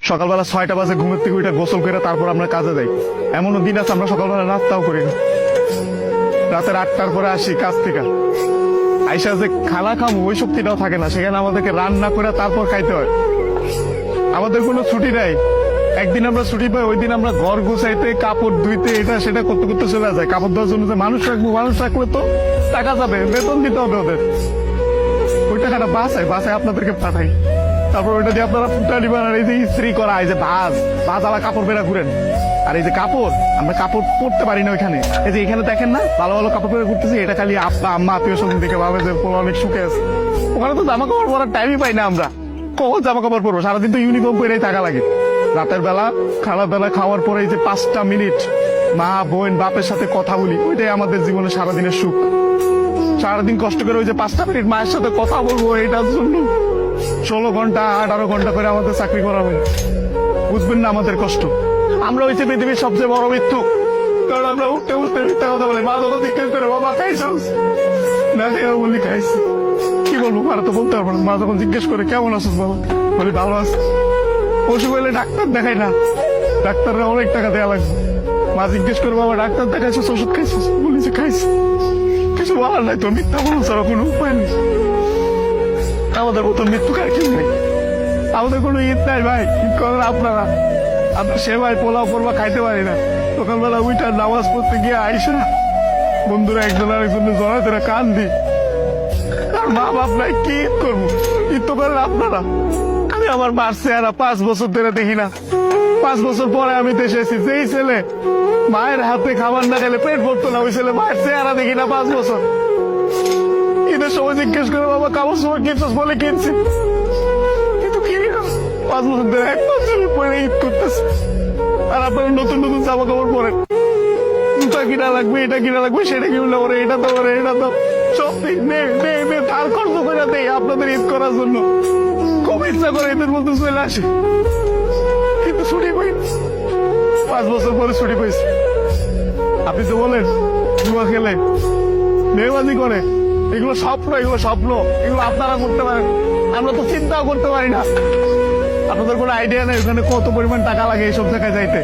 সকালবেলা 6টা বাজে ঘুমের থেকে উঠে গোসল করে তারপর আমরা কাজে যাই। এমনও দিন আছে আমরা সকালবেলা নাস্তাও করি না। রাতের 8টার পরে আসি কাজ থেকে, আইসা যে খানা খাবো ওই শক্তিটাও থাকে না, সেখানে আমাদেরকে রান্না করে তারপর খাইতে হয়। আমাদের কোনো ছুটি নাই। একদিন আমরা ছুটি পাই, ওই দিন আমরা ঘর গুছাইতে, কাপড় ধুইতে, এটা সেটা করতে করতে চলে যায়। কাপড় ধোয়ার জন্য যে মানুষ রাখবো, মানুষ রাখলে তো টাকা যাবে, বেতন দিতে হবে ওদের। ওই টাকাটা বাসায় আপনাদেরকে পাঠাই, তারপর ওইটা দিয়ে আপনারা ফুটানি বানান। এই যে ইস্ত্রি করা, এই যে ভাজ আলা কাপড় বেড়া ঘুরেন। আর এই যে কাপড়, আমরা কাপড় পরতে পারি না ওইখানে। এই যে এখানে দেখেন না ভালো ভালো কাপড় পরে ঘুরতেছি, এটা খালি আব্বা আম্মা আত্মীয় স্বজন দেখে ভাবে যে অনেক সুখে আছে। ওখানে তো জামা কাপড় পরার টাইমই পাই না আমরা। কখন জামা কাপড় পরবো? সারাদিন তো ইউনিফর্ম পরেই থাকা লাগে। রাতের বেলা বেলা খাওয়ার পরে এই যে 5টা মিনিট মা বোন বাপের সাথে কথা বলি, ওইটাই আমাদের জীবনে সারাদিনের সুখ। সারাদিন কষ্ট করে ওই যে 5টা মিনিট মায়ের সাথে কথা বলবো, এটার জন্য 16 ঘন্টা 18 ঘন্টা করে আমাদের চাকরি করা হয়। বুঝবেন না আমাদের কষ্ট। আমরা হয়েছে পৃথিবীর সবচেয়ে বড় মৃত্যু, কারণ আমরা উঠতে উঠতে মিথ্যা কথা বলি। মা যখন জিজ্ঞেস করে বাবা খাইছ না, বলি খাইছি। কি বলবো, আর তো বলতে পারবো না। মা যখন জিজ্ঞেস করে কেমন আছিস বাবা, বলি ভালো আছি। অসুখ হইলে ডাক্তার দেখাই না, ডাক্তাররা অনেক টাকা দেওয়া লাগবে। মা জিজ্ঞেস করে বাবা ডাক্তার দেখাইছিস, ওষুধ খাইছিস, বলি যে খাইছি। কিছু বলার নাই তো, মিথ্যা বলো ছাড়া কোনো উপায় নেই। আমাদের মতো মৃত্যু কার কেউ নেই। আমাদের কোনো ঈদ নাই ভাই, ঈদ করেন আপনারা। আমরা সেবাই পোলাও পরবা খাইতে পারি না। সকালবেলা উইটার নামাজ পড়তে গিয়ে আইসা বন্ধুরা একজন আরেকজনের জড়াতে কান দিই। আর মা বাপ নাই, কি ঈদ করবো? ঈদ তো করেন আপনারা। আমি আমার মার চেহারা 5 বছর ধরে দেখি না। 5 বছর পরে আমি দেশে এসেছি। যেই ছেলে মায়ের হাতে খাবার না খেলে পেট ভরতো না, ওই ছেলে মায়ের চেহারা দেখি না 5 বছর। ঈদের সময় জিজ্ঞেস করে বাবা কাপড় সময় কিনছিস, বলে কিনছি, কিন্তু কিনি না। 5 বছর ধরে এক বছর পরে ঈদ করতেছে। আর আপনারা নতুন নতুন জামা কাপড় পরেন, জুতা কিনা লাগবে, এটা কিনা লাগবে, সেটা কিনলে পরে এটা তো পরে এটা তো সব ধার খরচ করে দেয় আপনাদের ঈদ করার জন্য। খুব ইচ্ছা করে ঈদের মধ্যে চলে আসে, কিন্তু ছুটি পাই না। 5 বছর পরে ছুটি পাইছি। আপনি তো বলেন জুয়া খেলে, মেয়েবাজি করে, এগুলো স্বপ্ন, এগুলো স্বপ্ন, এগুলো আপনারা করতে পারেন, আমরা তো চিন্তাও করতে পারি না। আপনাদের কোনো আইডিয়া নেই ওখানে কত পরিমাণ টাকা লাগে এইসব জায়গায় যাইতে।